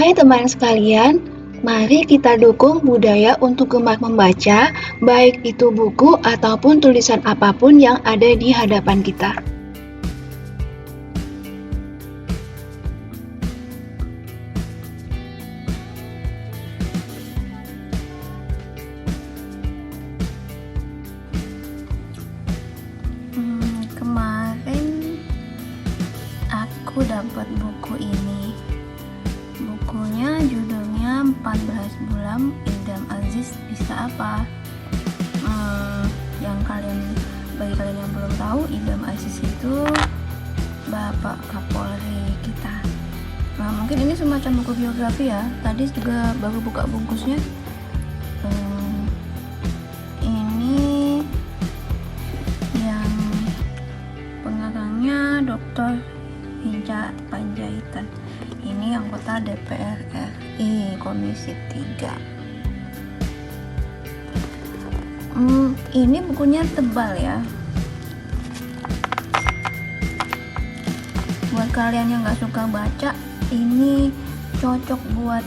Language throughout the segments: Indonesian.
Hai teman sekalian, mari kita dukung budaya untuk gemar membaca, baik itu buku ataupun tulisan apapun yang ada di hadapan kita. Kemarin aku dapat buku ini. Bukunya judulnya 14 Bulan Idam Aziz Bisa Apa. Bagi kalian yang belum tahu, Idam Aziz itu Bapak Kapolri kita. Nah, mungkin ini semacam buku biografi ya. Tadi juga baru buka bungkusnya. Ini yang pengarangnya Dr. Hinca Panjaitan. Ini anggota DPR RI Komisi 3. Ini bukunya tebal ya. Buat kalian yang nggak suka baca, ini cocok buat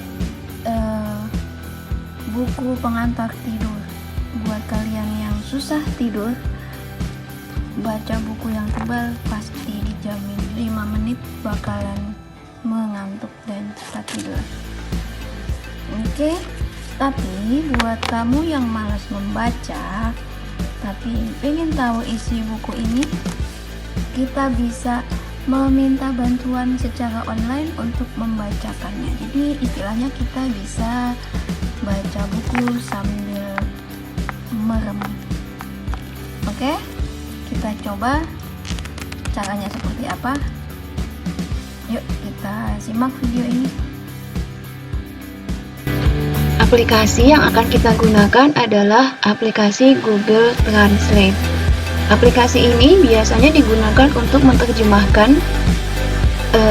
buku pengantar tidur. Buat kalian yang susah tidur, baca buku yang tebal pasti dijamin 5 menit bakalan mengantuk dan susah tidur. Oke, tapi buat kamu yang malas membaca tapi pengen tahu isi buku ini, kita bisa meminta bantuan secara online untuk membacakannya. Jadi istilahnya kita bisa baca buku sambil merem. Oke, kita coba caranya seperti apa. Yuk kita simak video ini. Aplikasi yang akan kita gunakan adalah aplikasi Google Translate. Aplikasi ini biasanya digunakan untuk menerjemahkan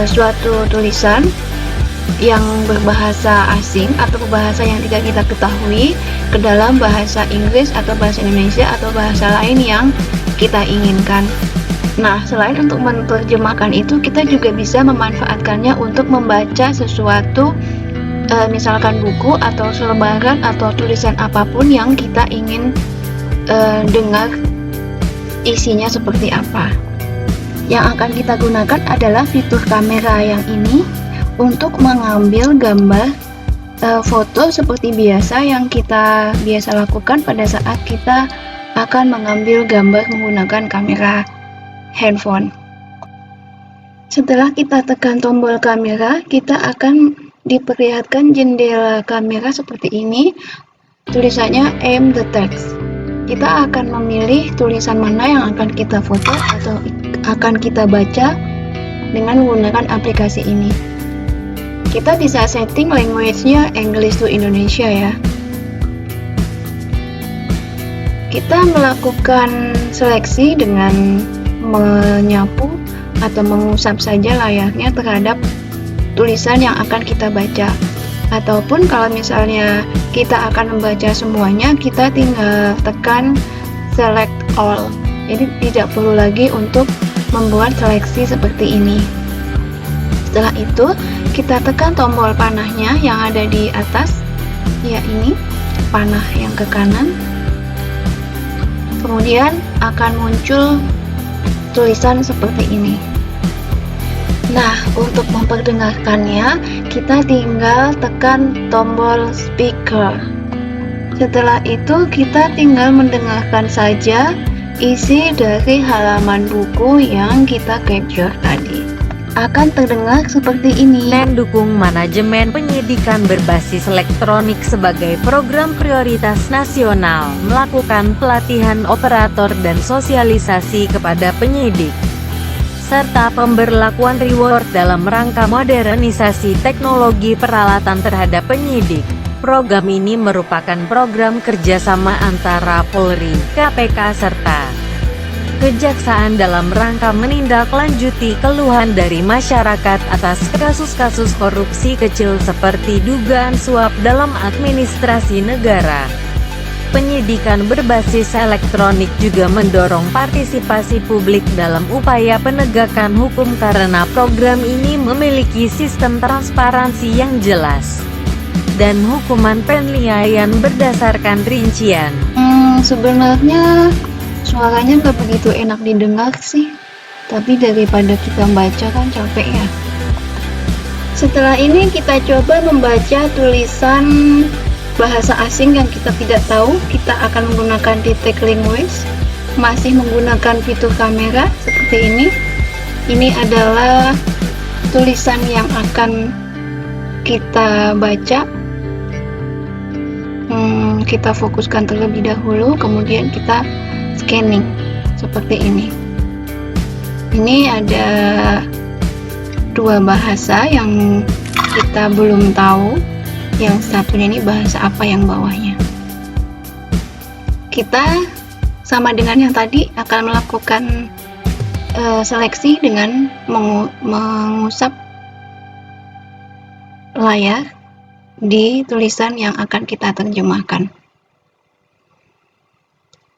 suatu tulisan yang berbahasa asing atau bahasa yang tidak kita ketahui ke dalam bahasa Inggris atau bahasa Indonesia atau bahasa lain yang kita inginkan. Nah, selain untuk menerjemahkan itu, kita juga bisa memanfaatkannya untuk membaca sesuatu, misalkan buku atau selebaran atau tulisan apapun yang kita ingin dengar isinya seperti apa. Yang akan kita gunakan adalah fitur kamera yang ini untuk mengambil gambar foto seperti biasa yang kita biasa lakukan pada saat kita akan mengambil gambar menggunakan kamera handphone. Setelah kita tekan tombol kamera, kita akan diperlihatkan jendela kamera seperti ini. Tulisannya aim the text. Kita akan memilih tulisan mana yang akan kita foto atau akan kita baca dengan menggunakan aplikasi ini. Kita bisa setting language-nya English to Indonesia ya. Kita melakukan seleksi dengan menyapu atau mengusap saja layarnya terhadap tulisan yang akan kita baca. Ataupun kalau misalnya kita akan membaca semuanya, kita tinggal tekan select all. Jadi tidak perlu lagi untuk membuat seleksi seperti ini. Setelah itu, kita tekan tombol panahnya yang ada di atas. Ya, ini panah yang ke kanan. Kemudian akan muncul tulisan seperti ini. Nah, untuk memperdengarkannya, kita tinggal tekan tombol speaker. Setelah itu, kita tinggal mendengarkan saja isi dari halaman buku yang kita capture tadi. Akan terdengar seperti ini. Mendukung manajemen penyidikan berbasis elektronik sebagai program prioritas nasional, melakukan pelatihan operator dan sosialisasi kepada penyidik, serta pemberlakuan reward dalam rangka modernisasi teknologi peralatan terhadap penyidik. Program ini merupakan program kerjasama antara Polri, KPK, serta Kejaksaan dalam rangka menindaklanjuti keluhan dari masyarakat atas kasus-kasus korupsi kecil seperti dugaan suap dalam administrasi negara. penyidikan berbasis elektronik juga mendorong partisipasi publik dalam upaya penegakan hukum karena program ini memiliki sistem transparansi yang jelas dan hukuman penilaian berdasarkan rincian. Sebenarnya suaranya nggak begitu enak didengar sih, tapi daripada kita baca kan capek ya. Setelah ini kita coba membaca tulisan bahasa asing yang kita tidak tahu. Kita akan menggunakan detect language, masih menggunakan fitur kamera seperti ini. Ini adalah tulisan yang akan kita baca. Kita fokuskan terlebih dahulu, kemudian kita scanning seperti ini. Ini ada dua bahasa yang kita belum tahu, yang satunya ini bahasa apa yang bawahnya. Kita sama dengan yang tadi akan melakukan seleksi dengan mengusap layar di tulisan yang akan kita terjemahkan.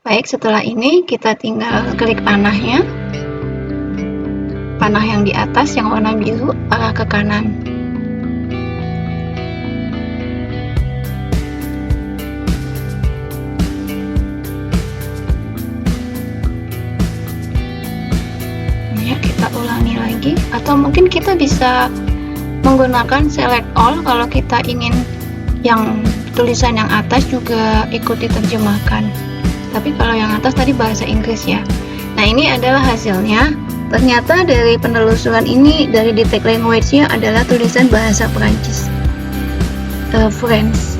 Baik, setelah ini kita tinggal klik panahnya. Panah yang di atas yang warna biru arah ke kanan. Ya, kita ulangi lagi, atau mungkin kita bisa menggunakan select all kalau kita ingin yang tulisan yang atas juga ikut diterjemahkan. Tapi kalau yang atas tadi bahasa Inggris ya. Nah, ini adalah hasilnya. Ternyata dari penelusuran ini, dari detect language-nya adalah tulisan bahasa Perancis, French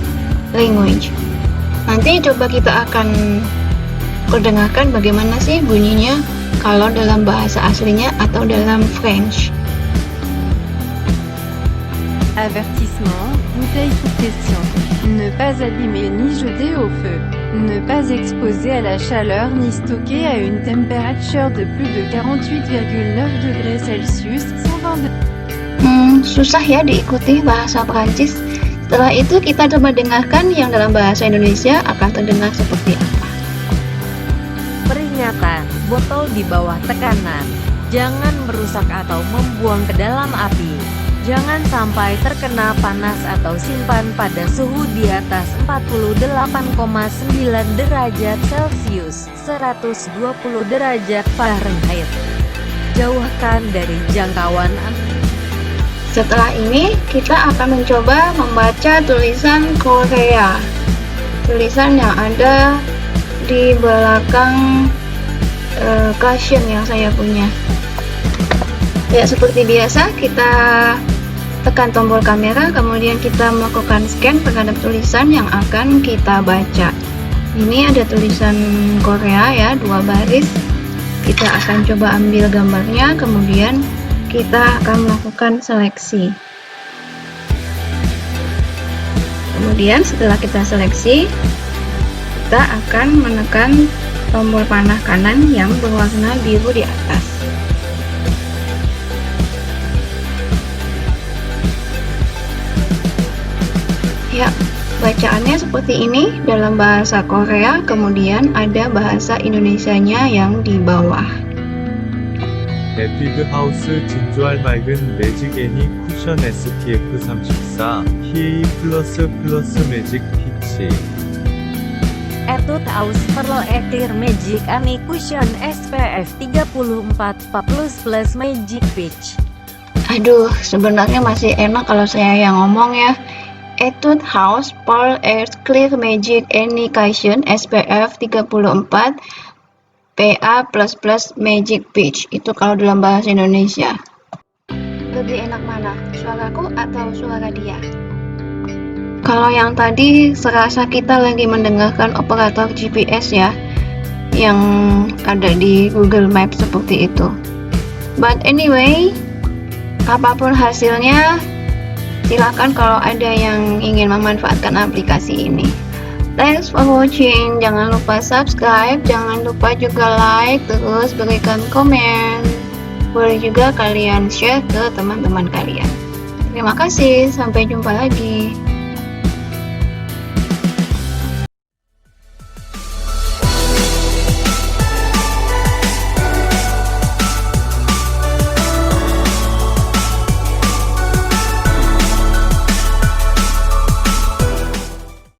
language. Nanti coba kita akan perdengarkan bagaimana sih bunyinya kalau dalam bahasa aslinya atau dalam French. Avertissement, bouteille sous pression. Ne pas abîmer ni jeter au feu. Ne pas exposer à la chaleur ni stocker à une température de plus de 48,9 degrés Celsius, 120 Susah ya diikuti bahasa Perancis. Setelah itu kita coba dengarkan yang dalam bahasa Indonesia akan terdengar seperti apa. Peringatan, botol di bawah tekanan. Jangan merusak atau membuang ke dalam api. Jangan sampai terkena panas atau simpan pada suhu di atas 48,9 derajat Celcius, 120 derajat Fahrenheit. Jauhkan dari jangkauan Setelah ini kita akan mencoba membaca tulisan Korea. Tulisan yang ada di belakang caption yang saya punya. Ya, seperti biasa kita tekan tombol kamera, kemudian kita melakukan scan terhadap tulisan yang akan kita baca. Ini ada tulisan Korea ya, 2 baris. Kita akan coba ambil gambarnya, kemudian kita akan melakukan seleksi. Kemudian setelah kita seleksi, kita akan menekan tombol panah kanan yang berwarna biru di atas. Ya, bacaannya seperti ini dalam bahasa Korea, kemudian ada bahasa Indonesianya yang di bawah. 에뛰드 하우스 진주알 맑은 매직 애니 쿠션 SPF 34 PA++ 매직 피치. Etude House Pearl Etir Magic Ani Cushion SPF 34 PA++ Magic Peach. Aduh, sebenarnya masih enak kalau saya yang ngomong ya. Etude House Pearl Air Clear Magic Any Cushion SPF 34 PA++ Magic Peach. Itu kalau dalam bahasa Indonesia. Lebih enak mana? Suaraku atau suara dia? Kalau yang tadi serasa kita lagi mendengarkan operator GPS ya, yang ada di Google Maps seperti itu. But anyway, apapun hasilnya, silakan kalau ada yang ingin memanfaatkan aplikasi ini. Thanks for watching. Jangan lupa subscribe, jangan lupa juga like, terus berikan komen. Boleh juga kalian share ke teman-teman kalian. Terima kasih, sampai jumpa lagi.